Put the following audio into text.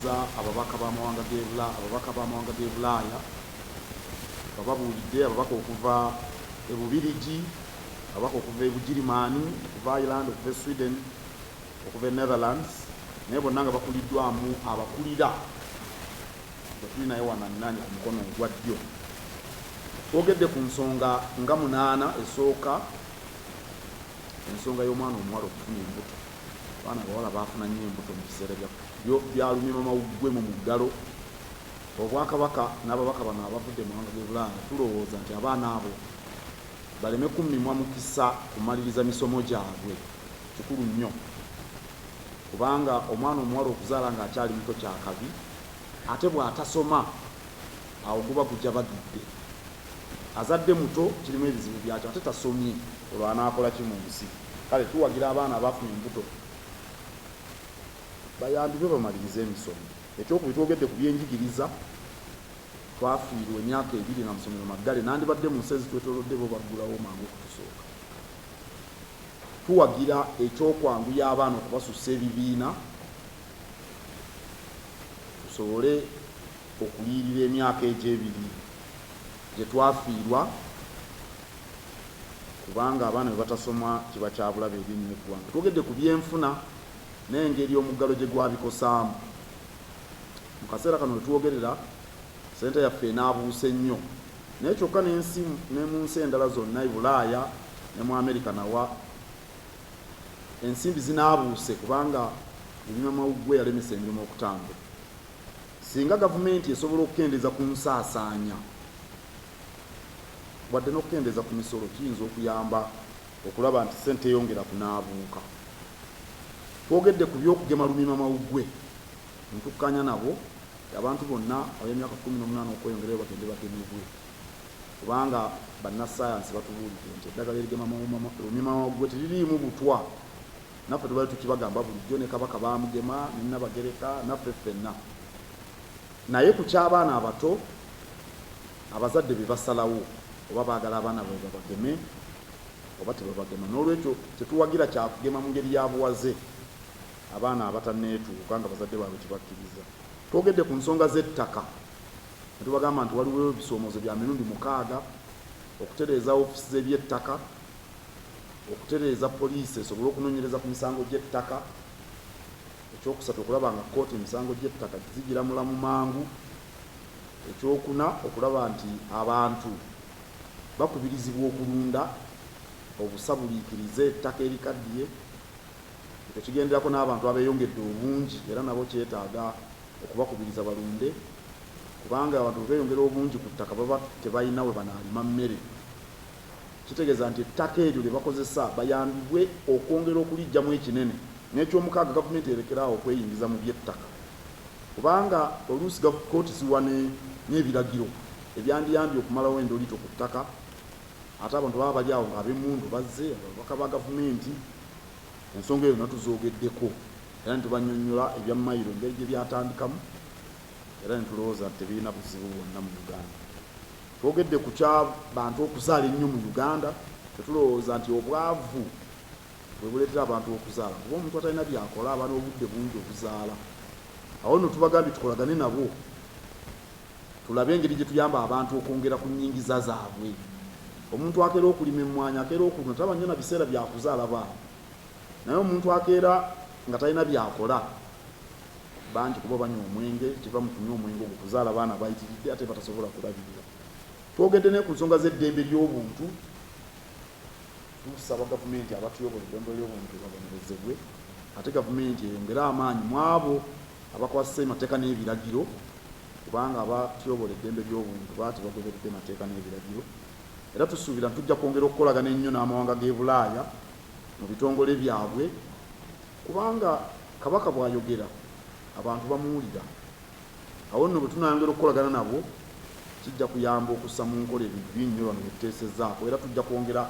babuuza ababaka b'amawanga g'e Bulaaya bababuulidde ababaka okuva e Bubirigi, ababaka okuva e Bugirimaani, okuva Ireland, okuva e Sweden, okuva e Netherlands, naye bonna nga bakuliddwamu abakulira bwe tuli naye wanannani ku mukono ogwa ddyo. Twogedde ku nsonga nga 8 esooka, ensonga y'omwana omuwala okufuna embuto. Abaana abawala baafuna nnyo embuto mu biseera bya Lumimamawuggwe mu muggalo. Obwakabaka n'ababaka bano abavudde mu mawanga g'e Bulaaya tulowooza nti abaana abo baleme kummimwa mukisa kumaliriza misomo gyabwe, kikulu nnyo. Kubanga omwana omuwala okuzaala ng'akyali muto kyakabi, ate bw'atasoma awo guba gujja bagidde. Azadde muto kirimu ebizibu byakyo, ate tasomye, olwo anaakola ki mu nsi? Kale tuwagira abaana abafuna embuto bayambibwe bamalirize emisomo. Ekyokubiri twogedde ku byenjigiriza. Twafiirwa emyaka 2 na masomero maggale, nandibadde mu nsi ezitwetoolodde bo baggulawo mangu okutusooka. Tuwagira ekyokwanguya abaana okubasussa ebibiina tusobole okuliyirira emyaka egyo 2 gye twafiirwa, kubanga abaana bwe batasoma kiba kyabulabe eri nnyo eggwanga. Twogedde ku byenfuna n'engeri omuggalo gye gwabikosaamu. Mu kaseera kano wetwogerera ssente yaffe enaabuuse nnyo, naye kyokka ne mu nsi endala zonna e Bulaaya ne mu Amerika nawa ensimbi zinaabuuse, kubanga Lumimamawuggwe yalemesa emirimu okutambula. Singa gavumenti esobola okukendeeza ku nsaasaanya wadde n'okukendeeza ku misolo, kiyinza okuyamba okulaba nti ssente eyongera kunaabuuka. Twogedde ku by'okugema Lumimamawuggwe, ntukkanya nabo abantu bonna ab'emyaka 18 okweyongerayo bagende bagemebwe, kubanga bannassaayansi batubuulidde nti eddagala erigema Lumimamawuggwe teririimu butwa. Naffe tubali tukibagamba bulijjo, ne Kabaka baamugema, ne Nnabagereka, naffe ffenna. Naye ku ky'abaana abato abazadde be basalawo oba baagala abaana bwe babageme oba tebabagema. N'olwekyo tetuwagira kyakugema mu ngeri ya buwaze abaana abatanneetuuka nga bazadde baabwe tebakkiriza. Twogedde ku nsonga z'ettaka, ne tubagamba nti waliwo ebisoomoozo bya mirundi 6 okutereeza ofiisi z'eby'ettaka, okutereeza poliisi esobole okunoonyereza ku misango gy'ettaka. Ekyokusatu okulaba nga kkooti emisango gy'ettaka gizigira mulamu mangu. Ekyokuna okulaba nti abantu bakubirizibwa okulunda obusabuliikirize ettaka erikaddiye. Ekyo kigenderako n'abantu abeeyongedde obungi, era nabo kyetaaga okubakubiriza balunde, kubanga abantu beeyongera obungi ku ttaka baba tebalina we banaalima mmere. Kitegeeza nti ettaka eryo lye bakozesa bayambibwe okwongera okulijjamu ekinene. N'ekyomukaaga gavumenti erekeraawo okweyingiza mu by'ettaka, kubanga oluusi kkooti ziwa n'ebiragiro ebyandiyambye okumalawo endoliito ku ttaka. Ate abantu baba bali awo ng'ab'emmundu bazze, ababaka ba gavumenti. Ensonga eyo natuzogeddeko era netubannyonnyola ebya mayiro engeri gye byatandikamu, era netulowooza nti tebirina buzibu bwonna mu Uganda. Twogedde ku ky'abantu okuzaala ennyo mu Uganda. Tetulowooza nti obwavu bwe buleetera abantu okuzaala, kuba omuntu atalina byakola aba n'obudde bungi okuzaala. Awo nno tubagambye tukolagane nabo tulabe engeri gye tuyamba abantu okwongera ku nnyingiza zaabwe. Omuntu akeera okulima emmwanyi, akeera okulima, taba nnyo na biseera byakuzaala baana. Naye omuntu akeera nga talina byakola bangi kuba banywa omwenge, kiva mu kunywa omwenge ogwo kuzaala baana bayitiridde ate batasobola kulabirira. Twogedde ne ku nsonga z'eddembe ly'obuntu. Tusaba gavumenti abatuyobola eddembe ly'obuntu babonerezebwe, ate gavumenti eyongere amaanyi mu abo abakwasisa emateeka n'ebiragiro, kubanga abatuyobola eddembe ly'obuntu baati bagoberedde emateeka n'ebiragiro. Era tusuubira tujja kwongera okukolagana ennyo n'amawanga g'e Bulaaya mu bitongole byabwe, kubanga Kabaka bw'ayogera abantu bamuwulira. Awo nno bwe tunayongera okukolagana nabo kijja kuyamba okussa mu nkola ebintu bingi bano bye tuteesezzaako, era tujja kwongera